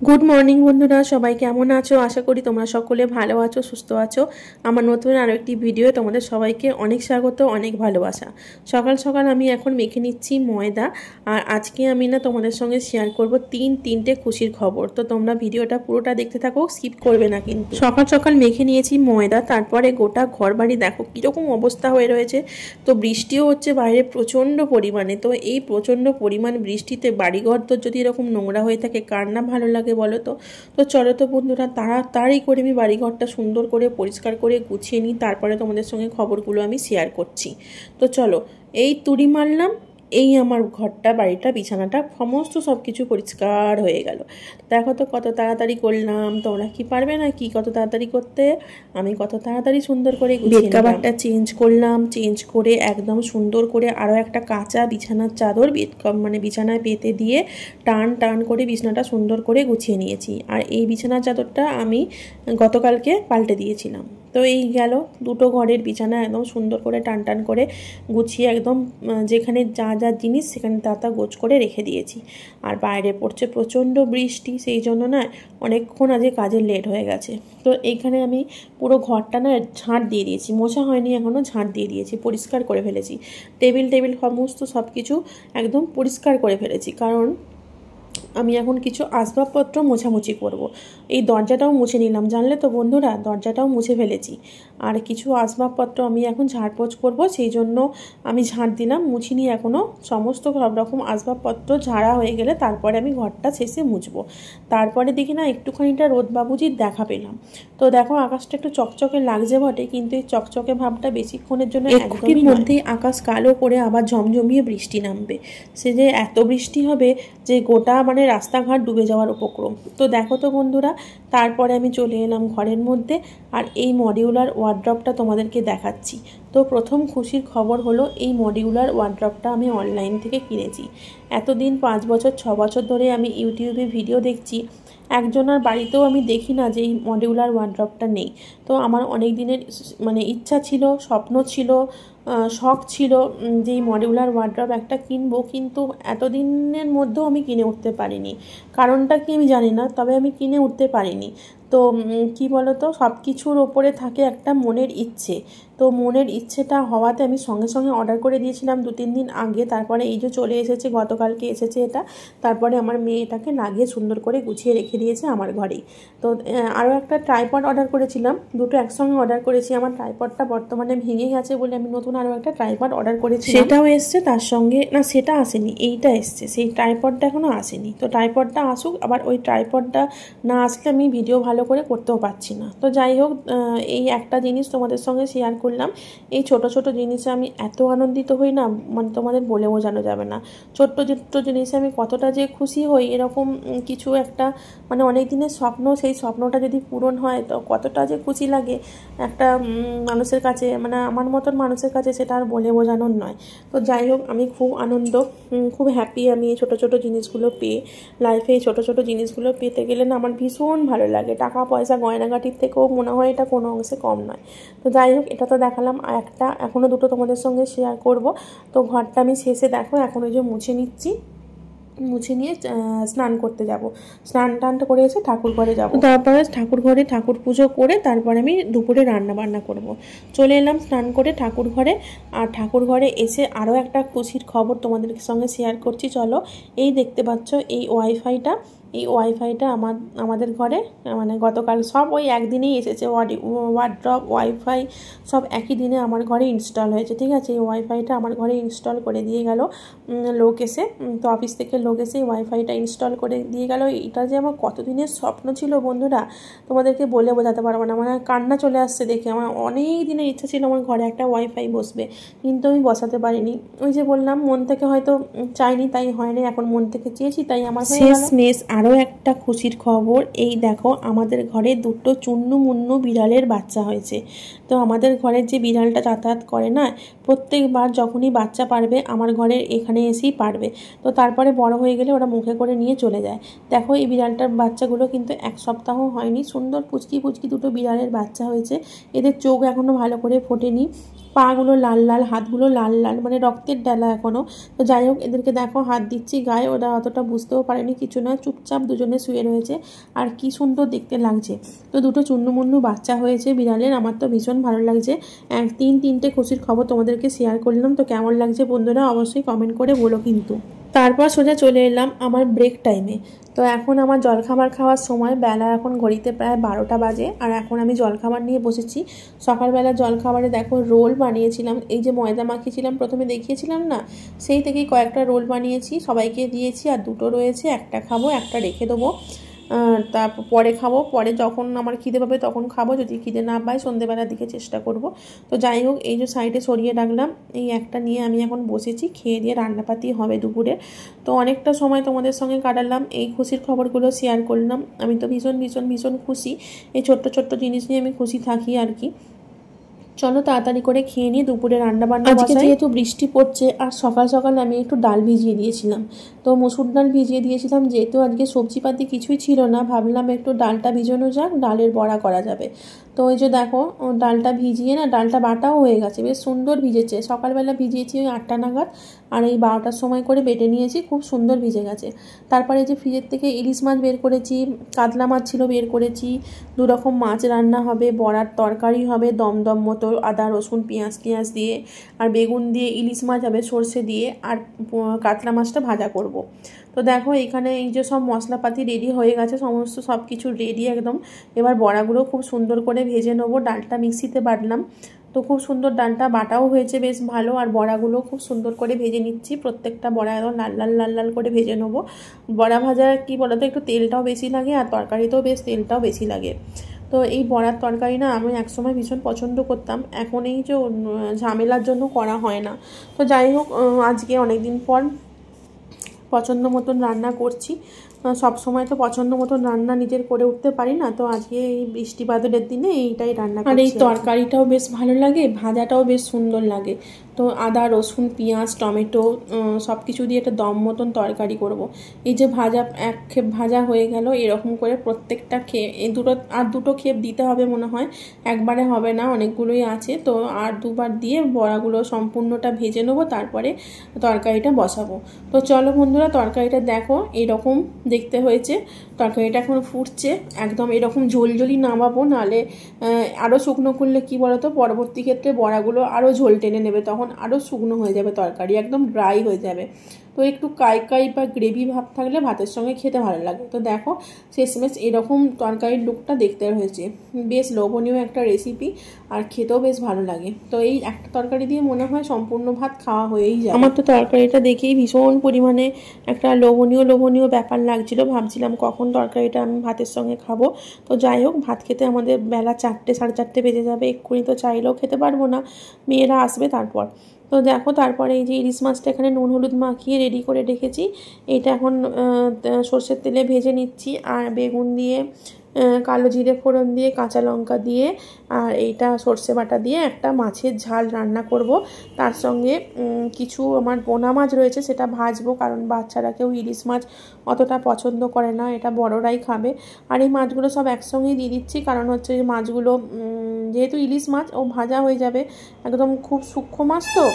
Good morning বন্ধুরা, সবাই কেমন আছো? আশা করি তোমরা সকলে ভালো আছো, সুস্থ আছো। আমার নতুন আরও একটি ভিডিও তোমাদের সবাইকে অনেক স্বাগত, অনেক ভালোবাসা। সকাল সকাল আমি এখন মেখে নিচ্ছি ময়দা। আর আজকে আমি না তোমাদের সঙ্গে শেয়ার করব তিনটে খুশির খবর। তো তোমরা ভিডিওটা পুরোটা দেখতে থাকো, স্কিপ করবে না কিন্তু। সকাল সকাল মেখে নিয়েছি ময়দা, তারপরে গোটা ঘর বাড়ি দেখো কীরকম অবস্থা হয়ে রয়েছে। তো বৃষ্টিও হচ্ছে বাইরে প্রচণ্ড পরিমাণে। তো এই প্রচণ্ড পরিমাণ বৃষ্টিতে বাড়িঘর তো যদি এরকম নোংরা হয়ে থাকে, কার না ভালো লাগে বলো তো। তো চলো তো বন্ধুরা, তাড়াতাড়ি করে আমি বাড়িঘরটা সুন্দর করে পরিষ্কার করে গুছিয়ে নিই, তারপরে তোমাদের সঙ্গে খবরগুলো আমি শেয়ার করছি। তো চলো, এই তুড়ি মারলাম, এই আমার ঘরটা, বাড়িটা, বিছানাটা সমস্ত সব কিছু পরিষ্কার হয়ে গেল। দেখো তো কত তাড়াতাড়ি করলাম। তোমরা কি পারবে না কি কত তাড়াতাড়ি করতে? আমি কত তাড়াতাড়ি সুন্দর করে বেড কভারটা চেঞ্জ করলাম, চেঞ্জ করে একদম সুন্দর করে আরও একটা কাঁচা বিছানার চাদর বিছানায় পেতে দিয়ে টান করে বিছানাটা সুন্দর করে গুছিয়ে নিয়েছি। আর এই বিছানার চাদরটা আমি গতকালকে পাল্টে দিয়েছিলাম। তো এই গেল দুটো ঘরের বিছানা একদম সুন্দর করে টান করে গুছিয়ে একদম যেখানে যা যা জিনিস সেখানে তা গোছ করে রেখে দিয়েছি। আর বাইরে পড়ছে প্রচণ্ড বৃষ্টি, সেই জন্য না অনেকক্ষণ আজকে কাজে লেট হয়ে গেছে। তো এইখানে আমি পুরো ঘরটা না ঝাঁট দিয়ে দিয়েছি, মোছা হয়নি এখনও, ঝাঁট দিয়ে দিয়েছি, পরিষ্কার করে ফেলেছি। টেবিল সমস্ত সব কিছু একদম পরিষ্কার করে ফেলেছি, কারণ আমি এখন কিছু আসবাবপত্র মোছামুছি করব। এই দরজাটাও মুছে নিলাম, জানলে তো বন্ধুরা, দরজাটাও মুছে ফেলেছি। আর কিছু আসবাবপত্র আমি এখন ঝাড়পোছ করব, সেই জন্য আমি ঝাঁট দিলাম, মুছিনি এখনও। সমস্ত সব রকম আসবাবপত্র ঝাড়া হয়ে গেলে তারপরে আমি ঘরটা শেষে মুছবো। তারপরে দেখি না একটুখানিটা রোদ বাবুজির দেখা পেলাম। তো দেখো আকাশটা একটু চকচকে লাগছে বটে, কিন্তু এই চকচকে ভাবটা বেশিক্ষণের জন্য, একটুর মধ্যেই আকাশ কালো করে আবার ঝমঝমিয়ে বৃষ্টি নামবে। সে যে এত বৃষ্টি হবে যে গোটা রাস্তাঘাট ডুবে যাওয়ার উপক্রম। তো দেখো তো বন্ধুরা, তারপরে আমি চলে এলাম ঘরের মধ্যে, আর এই মডিউলার ওয়ার্ড্রপটা তোমাদেরকে দেখাচ্ছি। তো প্রথম খুশির খবর হলো, এই মডিউলার ওয়ার্ড্রপটা আমি অনলাইন থেকে কিনেছি। এতদিন 5 বছর 6 বছর ধরে আমি ইউটিউবে ভিডিও দেখছি, একজনের বাড়িতেও আমি দেখি না যে এই মডিউলার ওয়ার্ড্রপটা নেই। তো আমার অনেক দিনের ইচ্ছা ছিল, স্বপ্ন ছিল, শখ ছিল যে এই মডিউলার ওয়ার্ড্রপ একটা কিনবো, কিন্তু এতদিনের মধ্যেও আমি কিনে উঠতে পারিনি। কারণটা কি আমি জানি না, তবে আমি কিনে উঠতে পারিনি। তো কি বলো তো, সব কিছুর ওপরে থাকে একটা মনের ইচ্ছে। তো মনের ইচ্ছেটা হওয়াতে আমি সঙ্গে সঙ্গে অর্ডার করে দিয়েছিলাম 2-3 দিন আগে। তারপরে এই যে চলে এসেছে, গতকালকে এসেছে এটা। তারপরে আমার মেয়ে এটাকে লাগিয়ে সুন্দর করে গুছিয়ে রেখে দিয়েছে আমার ঘরেই। তো আরও একটা ট্রাইপড অর্ডার করেছিলাম, দুটো একসঙ্গে অর্ডার করেছি। আমার ট্রাইপডটা বর্তমানে ভেঙে গেছে বলে আমি নতুন আরও একটা ট্রাইপড অর্ডার করেছি, সেটাও এসছে তার সঙ্গে। না, সেটা আসেনি, এইটা এসছে, সেই ট্রাইপডটা এখনও আসেনি। তো ট্রাইপডটা আসুক, আবার ওই ট্রাইপডটা না আসলে আমি ভিডিও ভালো করে করতেও পারছি না। তো যাই হোক, এই একটা জিনিস তোমাদের সঙ্গে শেয়ার করলাম। এই ছোট জিনিসে আমি এত আনন্দিত হই না, তোমাদের বলে বোঝানো যাবে না। ছোট্ট জিনিসে আমি কতটা যে খুশি হই, এরকম কিছু একটা অনেক দিনের স্বপ্ন, সেই স্বপ্নটা যদি পূরণ হয় তো কতটা যে খুশি লাগে একটা মানুষের কাছে, আমার মতন মানুষের কাছে, সেটা আর বলে বোঝানোর নয়। তো যাই হোক, আমি খুব আনন্দ, খুব হ্যাপি আমি এই ছোটো জিনিসগুলো পেয়ে। লাইফে এই ছোটো জিনিসগুলো পেতে গেলে না আমার ভীষণ ভালো লাগে। টাকা পয়সা গয়নাগাটির থেকেও মনে হয় এটা কোনো অংশে কম নয়। তো যাই হোক, এটা তো দেখালাম, একটা এখনও দুটো তোমাদের সঙ্গে শেয়ার করব। তো ঘরটা আমি শেষে দেখো এখন ওই যে মুছে নিচ্ছি, মুছে নিয়ে স্নান করতে যাব। স্নান করে এসে ঠাকুর ঘরে যাব। তারপরে ঠাকুর ঘরে ঠাকুর পুজো করে তারপরে আমি দুপুরে রান্না বান্না করব। চলে এলাম স্নান করে ঠাকুর ঘরে। আর ঠাকুর ঘরে এসে আরও একটা খুশির খবর তোমাদের সঙ্গে শেয়ার করছি। চলো, এই দেখতে পাচ্ছ এই ওয়াইফাইটা আমাদের ঘরে গতকাল সব ওই একদিনেই এসেছে। ওয়ার্ড্রপ, ওয়াইফাই সব একই দিনে আমার ঘরে ইনস্টল হয়েছে। ঠিক আছে, এই ওয়াইফাইটা আমার ঘরে ইনস্টল করে দিয়ে গেল লোক এসে। তো অফিস থেকে লোক এসে ওয়াইফাইটা ইনস্টল করে দিয়ে গেল। এটা যে আমার কতদিনের স্বপ্ন ছিল বন্ধুরা, তোমাদেরকে বলে বোঝাতে পারবো না। কান্না চলে আসছে দেখে। আমার অনেক দিনের ইচ্ছা ছিল আমার ঘরে একটা ওয়াইফাই বসবে, কিন্তু আমি বসাতে পারিনি। ওই যে বললাম, মন থেকে হয়তো চাইনি তাই হয়নি, এখন মন থেকে চেয়েছি তাই আমার শেষমেশ। আরও একটা খুশির খবর, এই দেখো আমাদের ঘরে দুটো চুন্নু মুন্নু বিড়ালের বাচ্চা হয়েছে। তো আমাদের ঘরের যে বিড়ালটা যাতায়াত করে না, প্রত্যেকবার যখনই বাচ্চা পারবে আমার ঘরের এখানে এসেই পারবে। তো তারপরে বড় হয়ে গেলে ওরা মুখে করে নিয়ে চলে যায়। দেখো এই বিড়ালটার বাচ্চাগুলো কিন্তু 1 সপ্তাহ হয়নি, সুন্দর পুচকি দুটো বিড়ালের বাচ্চা হয়েছে। এদের চোখ এখনও ভালো করে ফোটেনি, পাগুলো লাল লাল, হাতগুলো লাল লাল, রক্তের ডালা এখনও। তো যাই হোক, এদেরকে দেখো হাত দিচ্ছি গায়ে, ওরা অতটা বুঝতেও পারেনি কিছু না, চুপ চুপচাপ দুজনে শুয়ে রয়েছে আর কি সুন্দর দেখতে লাগছে। তো দুটো চুন্নু-মুন্নু বাচ্চা হয়েছে বিড়ালের, আমার তো ভীষণ ভালো লাগছে। তিনটে খুশির খবর তোমাদেরকে শেয়ার করলাম। তো কেমন লাগছে বন্ধুরা অবশ্যই কমেন্ট করে বলো কিন্তু। তারপর সোজা চলে এলাম আমার ব্রেক টাইমে। তো এখন আমার জলখাবার খাওয়ার সময়, বেলা এখন ঘড়িতে প্রায় 12টা বাজে, আর এখন আমি জলখাবার নিয়ে বসেছি। সকালবেলা জলখাবারে দেখো রোল বানিয়েছিলাম, এই যে ময়দা মাখিয়েছিলাম প্রথমে দেখিয়েছিলাম না, সেই থেকেই কয়েকটা রোল বানিয়েছি, সবাইকে দিয়েছি। আর দুটো রয়েছে, একটা খাবো, একটা রেখে দেবো, তারপর পরে খাবো, পরে যখন আমার খিদে পাবে তখন খাবো, যদি খিদে না পাই সন্ধ্যেবেলার দিকে চেষ্টা করব। তো যাই হোক, এই যে সাইডে সরিয়ে রাখলাম, এই একটা নিয়ে আমি এখন বসেছি, খেয়ে দিয়ে রান্নাপাতি হবে দুপুরে। তো অনেকটা সময় তোমাদের সঙ্গে কাটালাম, এই খুশির খবরগুলো শেয়ার করলাম। আমি তো ভীষণ ভীষণ ভীষণ খুশি, এই ছোট্ট ছোট্ট জিনিস নিয়ে আমি খুশি থাকি আর কি। চলো তাড়াতাড়ি করে খেয়ে নিই, দুপুরে রান্না বান্না বসাই। যেহেতু বৃষ্টি পড়ছে আর সকাল সকাল আমি একটু ডাল ভিজিয়ে দিয়েছিলাম, তো মসুর ডাল ভিজিয়ে দিয়েছিলাম। যেহেতু আজকে সবজিপাতি কিছুই ছিল না, ভাবলাম একটু ডালটা ভিজানো যাক, ডালের বড়া করা যাবে। তো ওই যে দেখো ডালটা ভিজিয়ে না, ডালটা বাটাও হয়ে গেছে, বেশ সুন্দর ভিজেছে। সকালবেলা ভিজিয়েছি ওই 8টা নাগাদ, আর এই 12টার সময় করে বেটে নিয়েছি, খুব সুন্দর ভিজে গেছে। তারপরে যে ফ্রিজের থেকে ইলিশ মাছ বের করেছি, কাতলা মাছ ছিল বের করেছি, 2 রকম মাছ রান্না হবে, বড়ার তরকারি হবে দমদম মতো, আদা রসুন পেঁয়াজ দিয়ে, আর বেগুন দিয়ে ইলিশ মাছ হবে সর্ষে দিয়ে, আর কাতলা মাছটা ভাজা করব। তো দেখো এখানে এই যে সব মশলাপাতি রেডি হয়ে গেছে, সমস্ত সব কিছু রেডি একদম। এবার বড়াগুলো খুব সুন্দর করে ভেজে নেবো, ডালটা মিক্সিতে বাটলাম, তো খুব সুন্দর ডালটা বাটাও হয়েছে বেশ ভালো, আর বড়াগুলো খুব সুন্দর করে ভেজে নিচ্ছি। প্রত্যেকটা বড়া একদম লাল লাল লাল লাল করে ভেজে নেবো। বড়া ভাজা কি বলতো, একটু তেলটাও বেশি লাগে, আর তরকারিতেও বেশ তেলটাও বেশি লাগে। তো এই বড়ার তরকারি না আমি একসময় ভীষণ পছন্দ করতাম, এখন এই যে ঝামেলার জন্য করা হয় না। তো যাই হোক, আজকে অনেক দিন পর পছন্দ মতন রান্না করছি। সব সময় তো পছন্দ মতন রান্না নিজের করে উঠতে পারি না, তো আজকে এই বৃষ্টি বাদলের দিনে এইটাই রান্না করছি। আর এই তরকারিটাও বেশ ভালো লাগে, ভাজাটাও বেশ সুন্দর লাগে। তো আদা রসুন পেঁয়াজ টমেটো সব কিছু দিয়ে একটা দম মতন তরকারি করব। এই যে ভাজা, এক খেপ ভাজা হয়ে গেল, এরকম করে প্রত্যেকটা খেয়ে এই দুটো খেপ দিতে হবে মনে হয়, একবারে হবে না, অনেকগুলোই আছে। তো আর দুবার দিয়ে বড়াগুলো সম্পূর্ণটা ভেজে নেবো, তারপরে তরকারিটা বসাবো। তো চলো বন্ধুরা, তরকারিটা দেখো এইরকম দেখতে হয়েছে। তরকারিটা এখন ফুটছে, একদম এরকম ঝোলঝোলি নামাবো, নাহলে আরও শুকনো করলে কি বলতো, পরবর্তী ক্ষেত্রে বড়াগুলো আরও ঝোল টেনে নেবে, তখন আরও শুকনো হয়ে যাবে তরকারি, একদম ড্রাই হয়ে যাবে। তো একটু কাই বা গ্রেভি ভাব থাকলে ভাতের সঙ্গে খেতে ভালো লাগে। তো দেখো শেষমেশ এরকম তরকারির লুকটা দেখতে হয়েছে, বেশ লোভনীয় একটা রেসিপি, আর খেতেও বেশ ভালো লাগে। তো এই একটা তরকারি দিয়ে মনে হয় সম্পূর্ণ ভাত খাওয়া হয়েই যায়। আমার তো তরকারিটা দেখেই ভীষণ পরিমাণে একটা লোভনীয় ব্যাপার লাগছিল, ভাবছিলাম কখন তরকারিটা আমি ভাতের সঙ্গে খাবো। তো যাই হোক, ভাত খেতে আমাদের বেলা 4টে 4:30 বেজে যাবে, এক্ষুনি তো চাইলেও খেতে পারবো না, মেয়েরা আসবে তারপর। তো দেখো তারপরে এই যে ইলিশ মাছটা এখানে নুন হলুদ মাখিয়ে রেডি করে রেখেছি, এটা এখন সর্ষের তেলে ভেজে নিচ্ছি, আর বেগুন দিয়ে কালো জিরে ফোড়ন দিয়ে কাঁচা লঙ্কা দিয়ে আর এইটা সর্ষে বাটা দিয়ে একটা মাছের ঝাল রান্না করব। তার সঙ্গে কিছু আমার পোনা মাছ রয়েছে, সেটা ভাজবো, কারণ বাচ্চারা কেউ ইলিশ মাছ অতটা পছন্দ করে না, এটা বড়রাই খাবে। আর এই মাছগুলো সব একসঙ্গেই দিয়ে দিচ্ছি, কারণ হচ্ছে যে মাছগুলো যেহেতু ইলিশ মাছ ও ভাজা হয়ে যাবে, একদম খুব সূক্ষ্ম মাছ তো,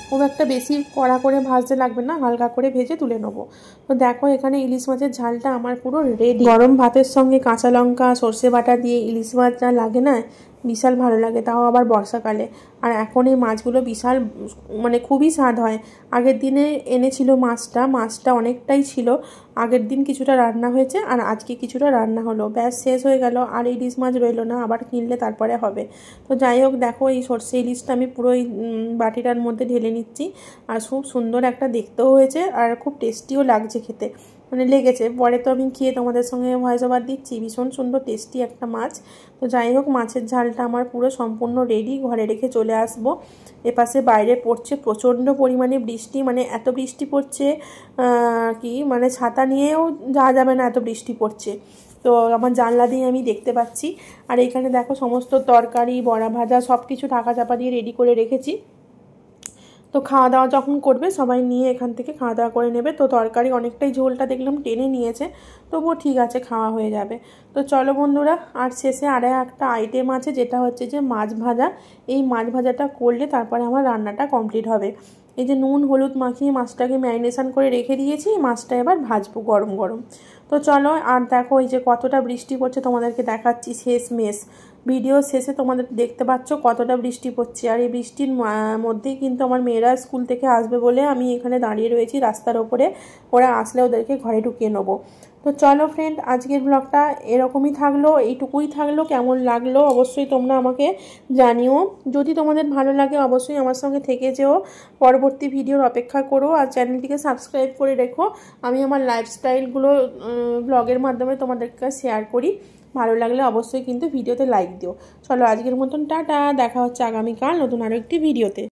খুব একটা বেশি কড়া করে ভাজতে লাগবে না, হালকা করে ভেজে তুলে নেবো। তো দেখো এখানে ইলিশ মাছের ঝালটা আমার পুরো রেডি। গরম ভাতের সঙ্গে কাঁচা লঙ্কা সর্ষে বাটা দিয়ে ইলিশ মাছ যা লাগে না, বিশাল ভালো লাগে, তাও আবার বর্ষাকালে। আর এখন এই মাছগুলো বিশাল মানে খুবই স্বাদ হয়। আগের দিনে এনেছিল মাছটা অনেকটাই ছিল, আগের দিন কিছুটা রান্না হয়েছে আর আজকে কিছুটা রান্না হলো, ব্যাস শেষ হয়ে গেল, আর ইলিশ মাছ রইলো না, আবার কিনলে তারপরে হবে। তো যাই হোক, দেখো এই সর্ষে ইলিশটা আমি পুরো এই বাটিটার মধ্যে ঢেলে নিচ্ছি, আর খুব সুন্দর একটা দেখতেও হয়েছে, আর খুব টেস্টিও লাগছে খেতে, মানে লেগেছে। পরে তো আমি খেয়ে তোমাদের সঙ্গে ভয়েস ওভার দিচ্ছি, ভীষণ সুন্দর টেস্টি একটা মাছ। তো যাই হোক, মাছের ঝালটা আমার পুরো সম্পূর্ণ রেডি, ঘরে রেখে চলে আসবো। এপাশে বাইরে পড়ছে প্রচণ্ড পরিমাণে বৃষ্টি, মানে এত বৃষ্টি পড়ছে কি মানে ছাতা নিয়েও যাওয়া যাবে না, এত বৃষ্টি পড়ছে। তো আমার জানলা দিয়ে আমি দেখতে পাচ্ছি। আর এখানে দেখো সমস্ত তরকারি বড়া ভাজা সব কিছু ঢাকা চাপা দিয়ে রেডি করে রেখেছি। তো খাওয়া দাওয়া যখন করবে সবাই নিয়ে এখান থেকে খাওয়া দাওয়া করে নেবে। তো তরকারি অনেকটাই ঝোলটা দেখলাম টেনে নিয়েছে, তবুও ঠিক আছে, খাওয়া হয়ে যাবে। তো চলো বন্ধুরা, আর শেষে আরও একটা আইটেম আছে, যেটা হচ্ছে যে মাছ ভাজা। এই মাছ ভাজাটা করলে তারপরে আমার রান্নাটা কমপ্লিট হবে। এই যে নুন হলুদ মাখিয়ে মাছটাকে ম্যারিনেশন করে রেখে দিয়েছি, মাছটা এবার ভাজবো গরম গরম। তো চলো, আর দেখো এই যে কতটা বৃষ্টি পড়ছে তোমাদেরকে দেখাচ্ছি শেষমেশ ভিডিও শেষে তোমাদের দেখতে পাচ্ছ কতটা বৃষ্টি পড়ছে। আর এই বৃষ্টির মধ্যেই কিন্তু আমার মেয়েরা স্কুল থেকে আসবে বলে আমি এখানে দাঁড়িয়ে রয়েছি রাস্তার ওপরে, ওরা আসলে ওদেরকে ঘরে ঢুকিয়ে নেবো। তো চলো ফ্রেন্ড, আজকের ব্লগটা এরকমই থাকলো, এইটুকুই থাকলো। কেমন লাগলো অবশ্যই তোমরা আমাকে জানিও। যদি তোমাদের ভালো লাগে অবশ্যই আমার সঙ্গে থেকে যেও, পরবর্তী ভিডিওর অপেক্ষা করো, আর চ্যানেলটিকে সাবস্ক্রাইব করে রেখো। আমি আমার লাইফস্টাইলগুলো ব্লগের মাধ্যমে তোমাদেরকে শেয়ার করি। ভালো লাগলে অবশ্যই কিন্তু ভিডিওতে লাইক দিও। চলো আজকের মতন টাটা, দেখা হচ্ছে আগামীকাল নতুন আরও একটি ভিডিওতে।